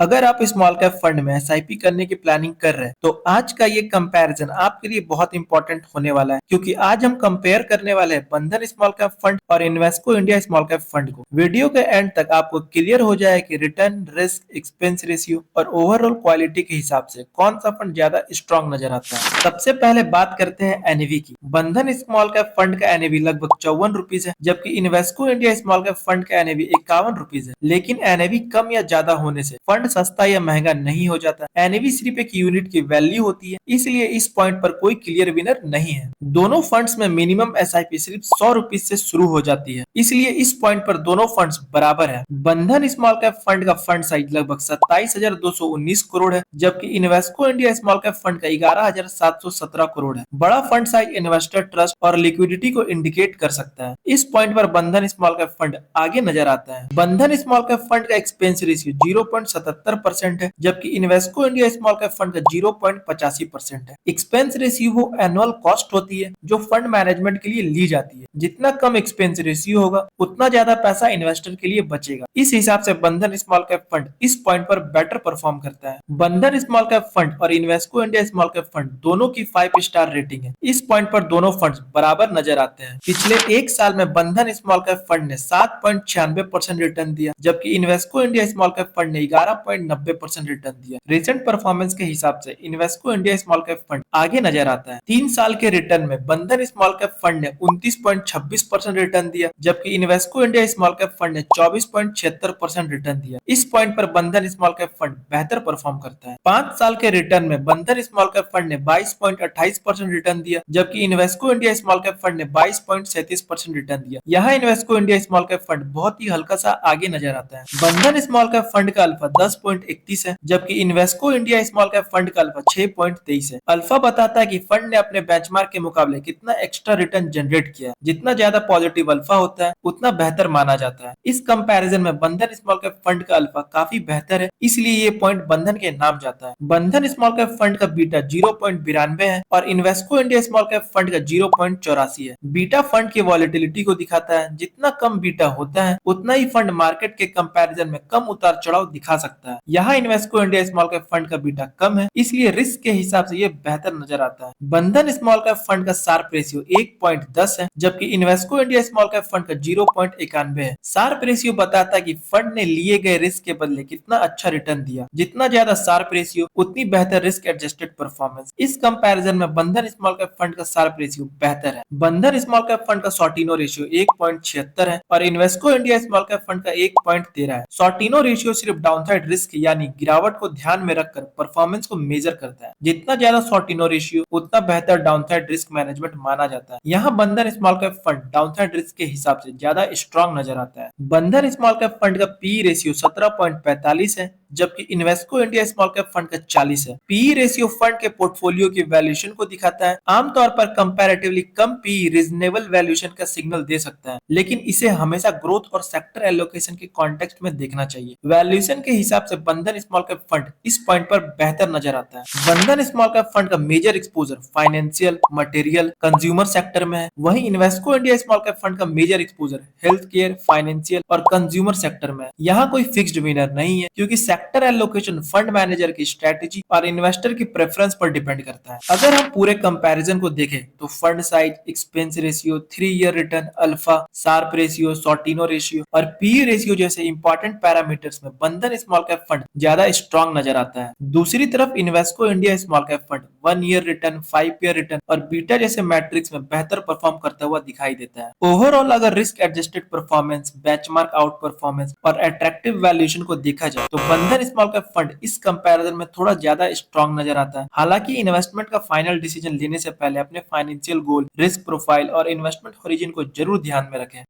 अगर आप small cap fund में एसआईपी करने की प्लानिंग कर रहे हैं तो आज का ये कंपैरिजन आपके लिए बहुत इंपॉर्टेंट होने वाला है, क्योंकि आज हम कंपेयर करने वाले हैं बंधन स्मॉल कैप फंड और Invesco India small cap fund को। वीडियो के एंड तक आपको क्लियर हो जाए कि रिटर्न, रिस्क, एक्सपेंस रेशियो और ओवरऑल क्वालिटी के हिसाब से कौन सा फंड ज्यादा स्ट्रॉन्ग नजर आता है। सबसे पहले बात करते हैं एनएवी की। बंधन स्मॉल कैप फंड का एनएवी लगभग 54 रुपीज है, जबकि Invesco India small cap fund का एनएवी 51 रुपीज है। लेकिन एनएवी कम या ज्यादा होने से फंड सस्ता या महंगा नहीं हो जाता। एनएवी सिर्फ एक यूनिट की वैल्यू होती है, इसलिए इस पॉइंट पर कोई क्लियर विनर नहीं है। दोनों फंड्स में मिनिमम एसआईपी सिर्फ 100 रुपीज से शुरू हो जाती है, इसलिए इस पॉइंट पर दोनों फंड्स बराबर है। बंधन स्मॉल कैप फंड का फंड साइज लगभग 27,219 करोड़ है, जबकि Invesco India small cap fund का 11,717 करोड़ है। बड़ा फंड साइज इन्वेस्टर ट्रस्ट और लिक्विडिटी को इंडिकेट कर सकता है। इस पॉइंट पर बंधन स्मॉल कैप फंड आगे नजर आता है। बंधन स्मॉल कैप फंड का एक्सपेंस रेशियो 0.77% है, जबकि Invesco India small cap fund का 0.85% है। एक्सपेंस रेशियो वो एनुअल कॉस्ट होती है जो फंड मैनेजमेंट के लिए ली जाती है। जितना कम एक्सपेंस रेशियो होगा उतना ज्यादा पैसा इन्वेस्टर के लिए बचेगा। इस हिसाब से बंधन स्मॉल कैप फंड इस पॉइंट पर बेटर परफॉर्म करता है। बंधन स्मॉल कैप फंड और Invesco India small cap fund दोनों की 5 स्टार रेटिंग है। इस पॉइंट पर दोनों फंड्स बराबर नजर आते हैं। पिछले एक साल में बंधन स्मॉल कैप फंड ने 7.96% रिटर्न दिया, जबकि Invesco India small cap fund ने 11.90% रिटर्न दिया। रिसेंट परफॉर्मेंस के हिसाब से Invesco India small cap fund आगे नजर आता है। 3 साल के रिटर्न में बंधन स्मॉल कैप फंड ने 29.26% रिटर्न दिया, जबकि Invesco India small cap fund ने 24.76% रिटर्न दिया। इस पॉइंट पर बंधन स्मॉल कैप फंड बेहतर परफॉर्म करता है। 5 साल के रिटर्न में बंधन स्मॉल कैप फंड ने 22.28% रिटर्न दिया, जबकि Invesco India small cap fund ने 22.37% रिटर्न दिया। यहाँ Invesco India small cap fund बहुत ही हल्का सा आगे नजर आता है। बंधन स्मॉल कैप फंड का अल्फा 10.31 है, जबकि Invesco India small cap fund का अल्फा 6.23 है। अल्फा बताता है कि फंड ने अपने बेंचमार्क के मुकाबले कितना एक्स्ट्रा रिटर्न जनरेट किया है। जितना ज्यादा पॉजिटिव अल्फा होता है उतना बेहतर माना जाता है। इस कंपैरिजन में बंधन स्मॉल कैप फंड का अल्फा काफी बेहतर है, इसलिए ये पॉइंट बंधन के नाम जाता है। बंधन स्मॉल कैप फंड का बीटा 0.92 है और Invesco India small cap fund का 0.84 है। बीटा फंड की वॉलेटिलिटी को दिखाता है। जितना कम बीटा होता है उतना ही फंड मार्केट के कंपैरिजन में कम उतार चढ़ाव दिखा सकता है। यहाँ Invesco India small cap fund का बीटा कम है, इसलिए रिस्क के हिसाब से ये बेहतर नजर आता है। बंधन स्मॉल कैप फंड का शार्प रेशियो 1.10 है, जबकि Invesco India small cap fund का 0.91 है। शार्प रेशियो बताता है कि फंड ने लिए गए रिस्क के बदले कितना अच्छा रिटर्न दिया। जितना ज्यादा शार्प रेशियो उतनी बेहतर रिस्क एडजस्टेड परफॉर्मेंस। इस कंपैरिजन में बंधन स्मॉल कैप फंड का शार्प रेशियो बेहतर है। बंधन स्मॉल कैप फंड का सॉर्टिनो रेशियो 1.76 है और Invesco India small cap fund का 1.13 है। सॉर्टिनो रेशियो सिर्फ डाउनसाइड रिस्क यानी गिरावट को ध्यान में रखकर परफॉर्मेंस को मेजर करता है। जितना ज्यादा सॉर्टिनो रेशियो उतना बेहतर डाउनसाइड रिस्क मैनेजमेंट माना जाता है। यहाँ बंधन small cap fund downside risk के हिसाब से ज्यादा स्ट्रॉन्ग नजर आता है। बंधन स्मॉल कैप फंड का पी रेशियो 17.45 है, जबकि Invesco India small cap fund का 40 है। पी रेशियो फंड के पोर्टफोलियो की वैल्यूएशन को दिखाता है। आमतौर पर कंपैरेटिवली कम पी रीजनेबल वैल्यूएशन का सिग्नल दे सकता है, लेकिन इसे हमेशा ग्रोथ और सेक्टर एलोकेशन के कॉन्टेक्स्ट में देखना चाहिए। वैल्यूएशन के हिसाब से बंधन स्मॉल कैप फंड इस पॉइंट पर बेहतर नजर आता है। बंधन स्मॉल कैप फंड का major exposure financial, material, consumer sector में है। वहीं Invesco India small cap fund का major exposure health care, financial और कंज्यूमर सेक्टर में है। यहाँ कोई फिक्स्ड विनर नहीं है, क्योंकि सेक्टर एलोकेशन फंड मैनेजर की स्ट्रेटेजी और इन्वेस्टर की प्रेफरेंस पर डिपेंड करता है। अगर हम पूरे कंपैरिजन को देखें तो fund size, expense ratio, 3 year return, alpha, Sharpe ratio, Sortino ratio और पी रेशियो जैसे इंपॉर्टेंट पैरामीटर्स में बंधन स्मॉल कैप फंड ज्यादा स्ट्रॉन्ग नजर आता है। दूसरी तरफ Invesco India small cap fund 1 year return, 5 year return और बीटा जैसे मैट्रिक्स में बेहतर परफॉर्म करता हुआ दिखाई देता है। ओवरऑल अगर risk adjusted performance, benchmark out performance और अट्रैक्टिव वैल्यूएशन को देखा जाए तो बंधन स्मॉल कैप फंड इस कंपैरिजन में थोड़ा ज्यादा स्ट्रॉन्ग नजर आता है। हालांकि इन्वेस्टमेंट का फाइनल डिसीजन लेने से पहले अपने फाइनेंशियल गोल, रिस्क प्रोफाइल और इन्वेस्टमेंट होरिजन को जरूर ध्यान में रखें।